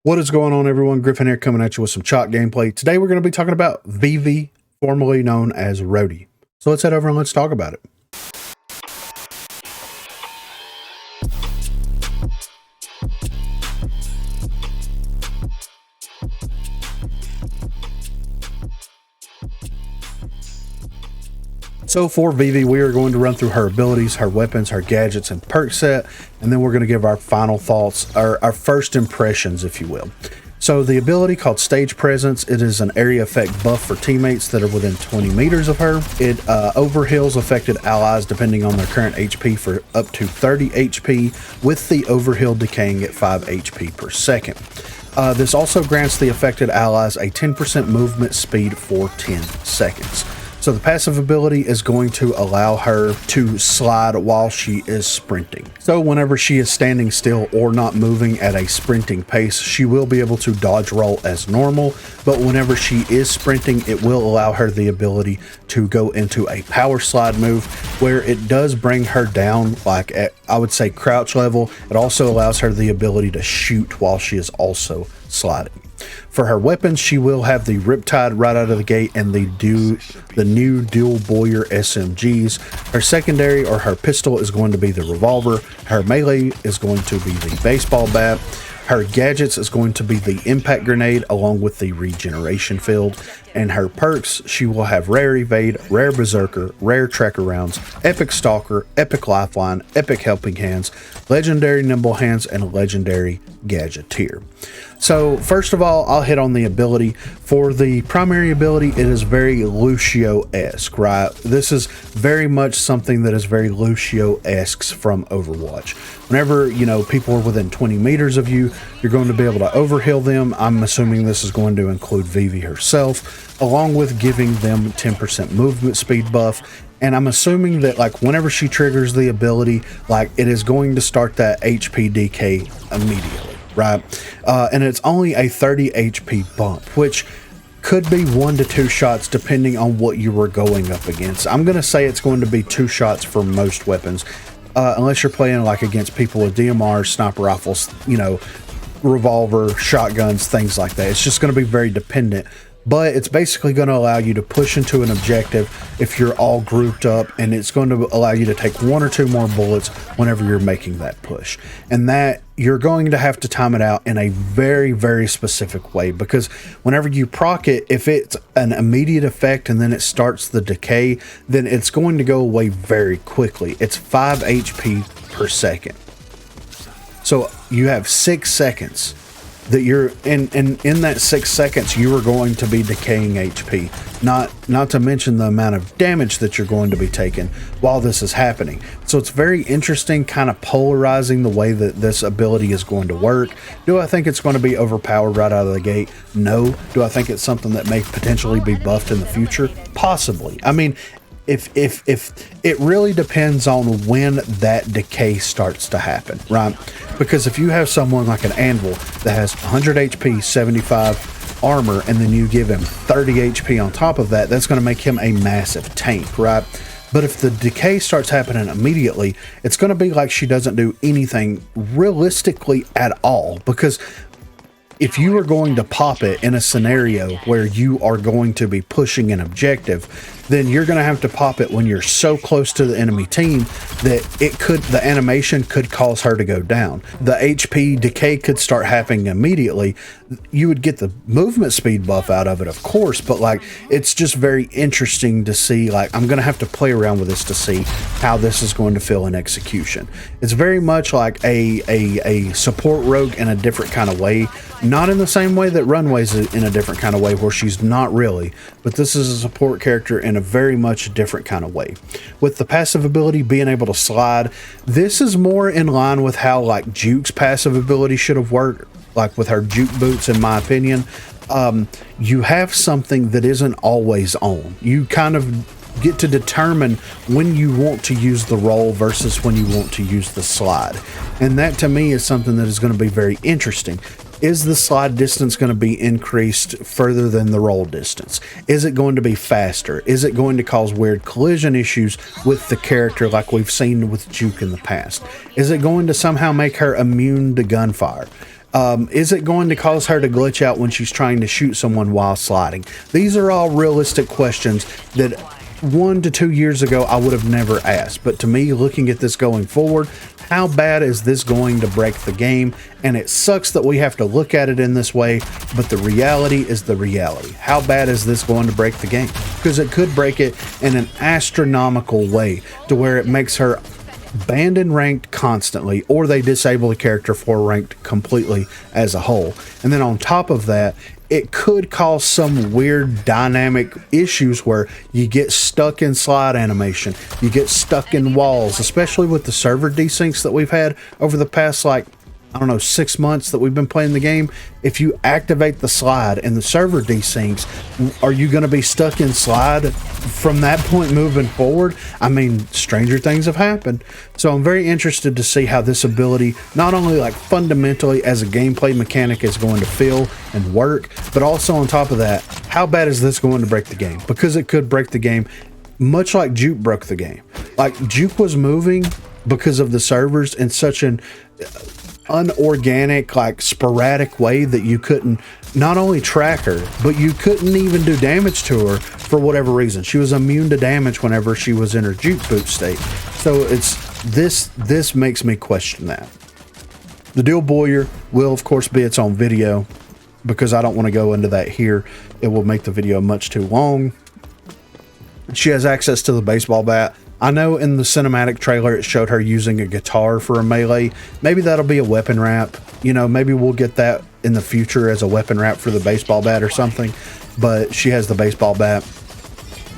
What is going on, everyone? Griffin here, coming at you with some chalk gameplay. Today we're going to be talking about ViVi, formerly known as Rhodey. So let's head over and let's talk about it. So for ViVi, we are going to run through her abilities, her weapons, her gadgets, and perk set, and then we're going to give our final thoughts, or our first impressions, if you will. So the ability called Stage Presence, it is an area effect buff for teammates that are within 20 meters of her. It overheals affected allies depending on their current HP for up to 30 HP, with the overheal decaying at 5 HP per second. This also grants the affected allies a 10% movement speed for 10 seconds. So the passive ability is going to allow her to slide while she is sprinting. So whenever she is standing still or not moving at a sprinting pace, she will be able to dodge roll as normal, but whenever she is sprinting, it will allow her the ability to go into a power slide move where it does bring her down like at, I would say, crouch level. It also allows her the ability to shoot while she is also sliding. For her weapons, she will have the Riptide right out of the gate and the new dual Boyer SMGs. Her secondary or her pistol is going to be the revolver. Her melee is going to be the baseball bat. Her gadgets is going to be the impact grenade along with the regeneration field. And her perks, she will have rare evade, rare berserker, rare tracker rounds, epic stalker, epic lifeline, epic helping hands, legendary nimble hands, and legendary gadgeteer. So first of all, I'll hit on the ability. For the primary ability, it is very Lucio-esque, right? This is very much something that is very Lucio-esque from Overwatch. Whenever, you know, people are within 20 meters of you, you're going to be able to overheal them. I'm assuming this is going to include ViVi herself, along with giving them 10% movement speed buff. And I'm assuming that, like, whenever she triggers the ability, like, it is going to start that HP decay immediately, right? And it's only a 30 HP bump, which could be 1 to 2 shots depending on what you were going up against. I'm going to say it's going to be 2 shots for most weapons, unless you're playing like against people with DMRs, sniper rifles, you know, revolver, shotguns, things like that. It's just going to be very dependent. But it's basically going to allow you to push into an objective if you're all grouped up, and it's going to allow you to take 1 or 2 more bullets whenever you're making that push. And that you're going to have to time it out in a very, very specific way, because whenever you proc it, if it's an immediate effect and then it starts the decay, then it's going to go away very quickly. It's 5 HP per second. So you have 6 seconds that you're in that 6 seconds you are going to be decaying HP, not to mention the amount of damage that you're going to be taking while this is happening. So it's very interesting, kind of polarizing the way that this ability is going to work. Do I think it's going to be overpowered right out of the gate? No. Do I think it's something that may potentially be buffed in the future? Possibly. I mean, if it really depends on when that decay starts to happen, right? Because if you have someone like an Anvil that has 100 HP, 75 armor, and then you give him 30 HP on top of that, that's going to make him a massive tank, right? But if the decay starts happening immediately, it's going to be like she doesn't do anything realistically at all, because if you are going to pop it in a scenario where you are going to be pushing an objective, then you're going to have to pop it when you're so close to the enemy team that the animation could cause her to go down. The HP decay could start happening immediately. You would get the movement speed buff out of it, of course, but like, it's just very interesting to see. Like, I'm going to have to play around with this to see how this is going to feel in execution. It's very much like a support rogue in a different kind of way. Not in the same way that Runway's in a different kind of way, where she's not really, but this is a support character in a very much different kind of way. With the passive ability being able to slide, this is more in line with how like Juke's passive ability should have worked, like with her Juke boots, in my opinion. You have something that isn't always on. You kind of get to determine when you want to use the roll versus when you want to use the slide. And that to me is something that is going to be very interesting. Is the slide distance going to be increased further than the roll distance? Is it going to be faster? Is it going to cause weird collision issues with the character like we've seen with Juke in the past? Is it going to somehow make her immune to gunfire? Is it going to cause her to glitch out when she's trying to shoot someone while sliding? These are all realistic questions that 1 to 2 years ago I would have never asked. But to me, looking at this going forward, how bad is this going to break the game? And it sucks that we have to look at it in this way, but the reality is the reality. How bad is this going to break the game? Because it could break it in an astronomical way to where it makes her banned and ranked constantly, or they disable the character for ranked completely as a whole. And then on top of that, it could cause some weird dynamic issues where you get stuck in slide animation, you get stuck in walls, especially with the server desyncs that we've had over the past, like, I don't know, 6 months that we've been playing the game. If you activate the slide and the server desyncs, are you going to be stuck in slide from that point moving forward? I mean, stranger things have happened. So I'm very interested to see how this ability, not only like fundamentally as a gameplay mechanic, is going to feel and work, but also on top of that, how bad is this going to break the game? Because it could break the game much like Juke broke the game. Like, Juke was moving because of the servers in such an unorganic, like sporadic way that you couldn't not only track her, but you couldn't even do damage to her for whatever reason. She was immune to damage whenever she was in her Juke boot state. So it's this makes me question that. The Dual Boyer will of course be its own video, because I don't want to go into that here. It will make the video much too long. She has access to the baseball bat. I know in the cinematic trailer it showed her using a guitar for a melee. Maybe that'll be a weapon wrap. You know, maybe we'll get that in the future as a weapon wrap for the baseball bat or something. But she has the baseball bat.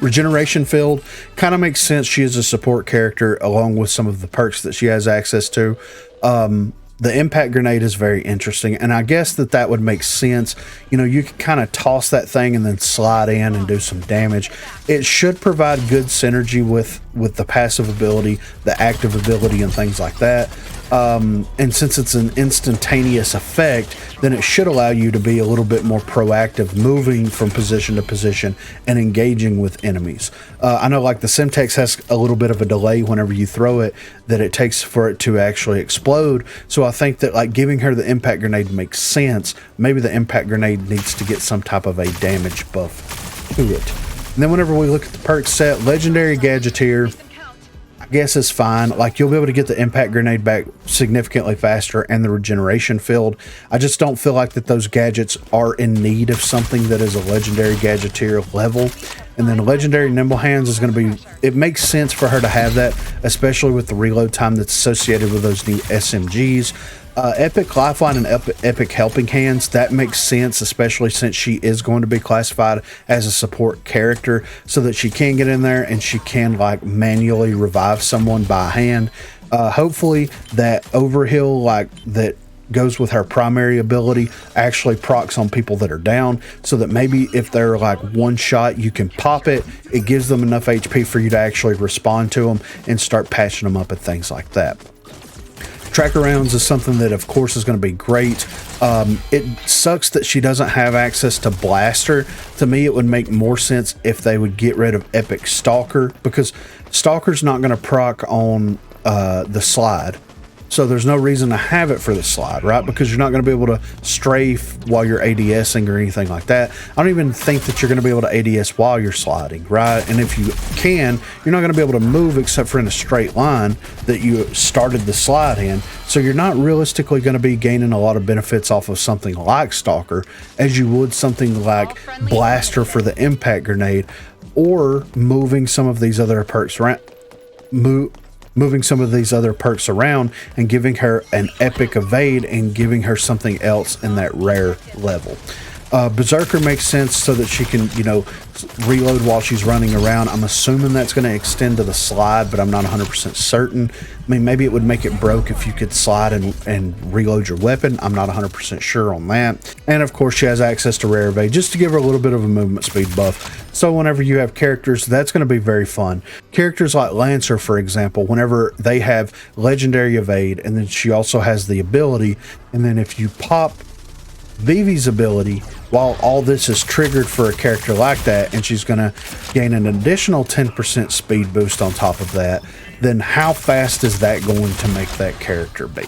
Regeneration field kind of makes sense. She is a support character along with some of the perks that she has access to. The impact grenade is very interesting, and I guess that would make sense. You know, you can kind of toss that thing and then slide in and do some damage. It should provide good synergy with the passive ability, the active ability, and things like that. And since it's an instantaneous effect, then it should allow you to be a little bit more proactive, moving from position to position and engaging with enemies. I know, like, the Semtex has a little bit of a delay whenever you throw it that it takes for it to actually explode. So I think that, like, giving her the impact grenade makes sense. Maybe the impact grenade needs to get some type of a damage buff to it. And then whenever we look at the perk set, Legendary Gadgeteer, I guess is fine. Like, you'll be able to get the impact grenade back significantly faster and the regeneration field. I just don't feel like that those gadgets are in need of something that is a legendary gadgeteer level. And then legendary nimble hands is going to be, it makes sense for her to have that, especially with the reload time that's associated with those new SMGs. Epic Lifeline and Epic Helping Hands, that makes sense, especially since she is going to be classified as a support character, so that she can get in there and she can, like, manually revive someone by hand. Hopefully that overheal, like, that goes with her primary ability, actually procs on people that are down, so that maybe if they're like one shot, you can pop it. It gives them enough HP for you to actually respond to them and start patching them up and things like that. Tracker rounds is something that of course is going to be great. It sucks that she doesn't have access to Blaster. To me, it would make more sense if they would get rid of Epic Stalker, because Stalker's not going to proc on the slide. So there's no reason to have it for the slide, right? Because you're not going to be able to strafe while you're ADSing or anything like that. I don't even think that you're going to be able to ADS while you're sliding, right? And if you can, you're not going to be able to move except for in a straight line that you started the slide in. So you're not realistically going to be gaining a lot of benefits off of something like Stalker as you would something like Blaster for the impact grenade, or moving some of these other perks around. Moving some of these other perks around and giving her an epic evade and giving her something else in that rare level. Berserker makes sense so that she can, you know, reload while she's running around. I'm assuming that's going to extend to the slide, but I'm not 100% certain. I mean, maybe it would make it broke if you could slide and reload your weapon. I'm not 100% sure on that. And of course, she has access to rare evade just to give her a little bit of a movement speed buff. So whenever you have characters, that's going to be very fun. Characters like Lancer, for example, whenever they have legendary evade, and then she also has the ability, and then if you pop ViVi's ability, while all this is triggered for a character like that, and she's going to gain an additional 10% speed boost on top of that, then how fast is that going to make that character be?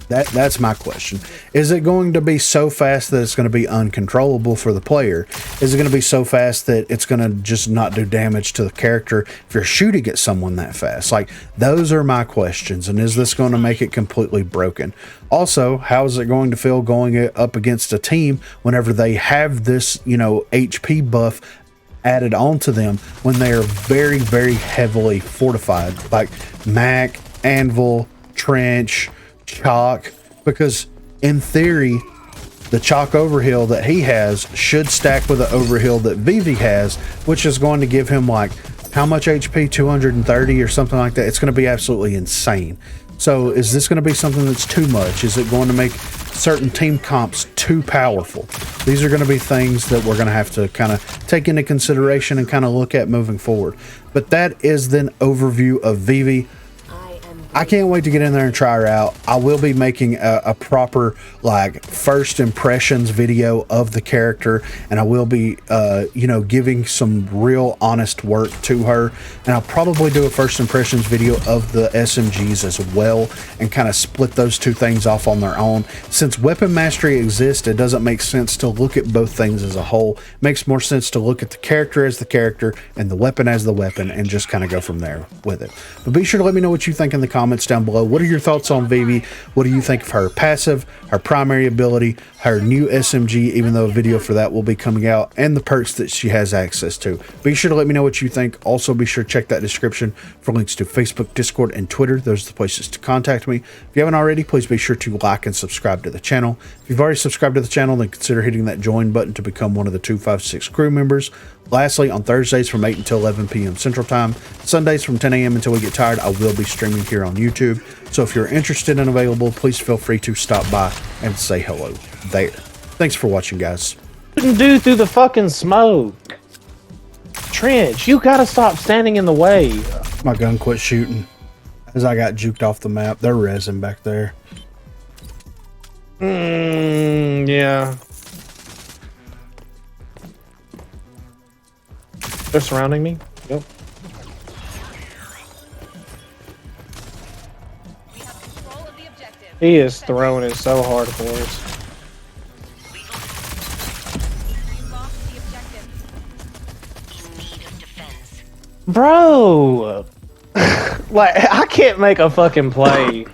That's my question. Is it going to be so fast that it's going to be uncontrollable for the player? Is it going to be so fast that it's going to just not do damage to the character if you're shooting at someone that fast? Like, those are my questions. And is this going to make it completely broken? Also, how is it going to feel going up against a team whenever they have this, you know, HP buff added onto them when they are very, very heavily fortified, like Mac, Anvil, Trench, Chalk? Because in theory, the Chalk overheal that he has should stack with the overheal that ViVi has, which is going to give him, like, how much HP? 230 or something like that. It's going to be absolutely insane. So is this going to be something that's too much? Is it going to make certain team comps too powerful? These are going to be things that we're going to have to kind of take into consideration and kind of look at moving forward. But that is then overview of ViVi. I can't wait to get in there and try her out. I will be making a proper, like, first impressions video of the character, and I will be, you know, giving some real honest work to her. And I'll probably do a first impressions video of the SMGs as well, and kind of split those two things off on their own. Since weapon mastery exists, it doesn't make sense to look at both things as a whole. It makes more sense to look at the character as the character and the weapon as the weapon, and just kind of go from there with it. But be sure to let me know what you think in the comments down below. What are your thoughts on ViVi? What do you think of her passive, her primary ability, her new SMG, even though a video for that will be coming out, and the perks that she has access to? Be sure to let me know what you think. Also, be sure to check that description for links to Facebook, Discord, and Twitter. Those are the places to contact me. If you haven't already, please be sure to like and subscribe to the channel. If you've already subscribed to the channel, then consider hitting that join button to become one of the 256 crew members. Lastly, on Thursdays from 8 until 11 p.m. Central Time, Sundays from 10 a.m. until we get tired, I will be streaming here on YouTube. So if you're interested and available, please feel free to stop by and say hello there. Thanks for watching, guys. Do through the fucking smoke. Trench, you gotta stop standing in the way. My gun quit shooting as I got juked off the map. They're resin back there. Yeah. They're surrounding me. Yep. He is throwing it so hard for us. Bro! Like, I can't make a fucking play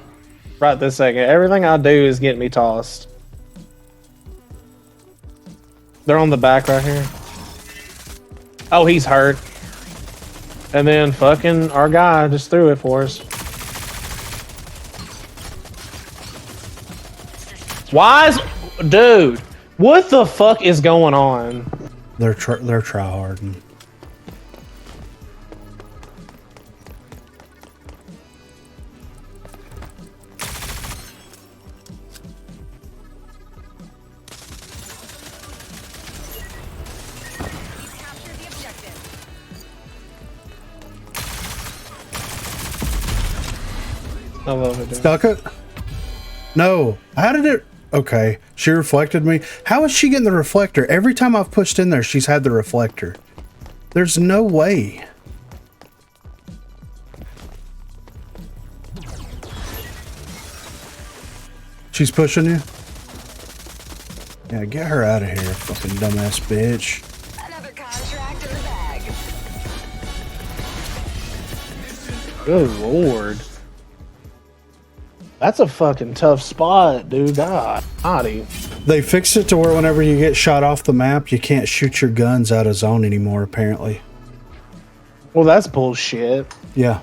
right this second. Everything I do is getting me tossed. They're on the back right here. Oh, he's hurt. And then fucking our guy just threw it for us. Why is... Dude, what the fuck is going on? They're tryharding. I love it, dude. Stuck it? No. How did it... Okay. She reflected me. How is she getting the reflector? Every time I've pushed in there, she's had the reflector. There's no way. She's pushing you? Yeah, get her out of here, fucking dumbass bitch. Another contract in the bag. Good lord. That's a fucking tough spot, dude. God. They fixed it to where whenever you get shot off the map, you can't shoot your guns out of zone anymore, apparently. Well, that's bullshit. Yeah.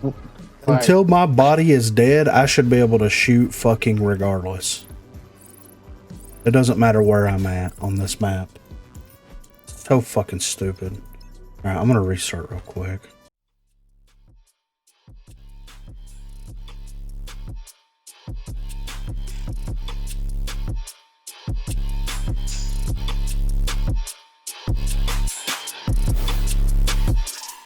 Right. Until my body is dead, I should be able to shoot fucking regardless. It doesn't matter where I'm at on this map. So fucking stupid. Alright, I'm gonna restart real quick.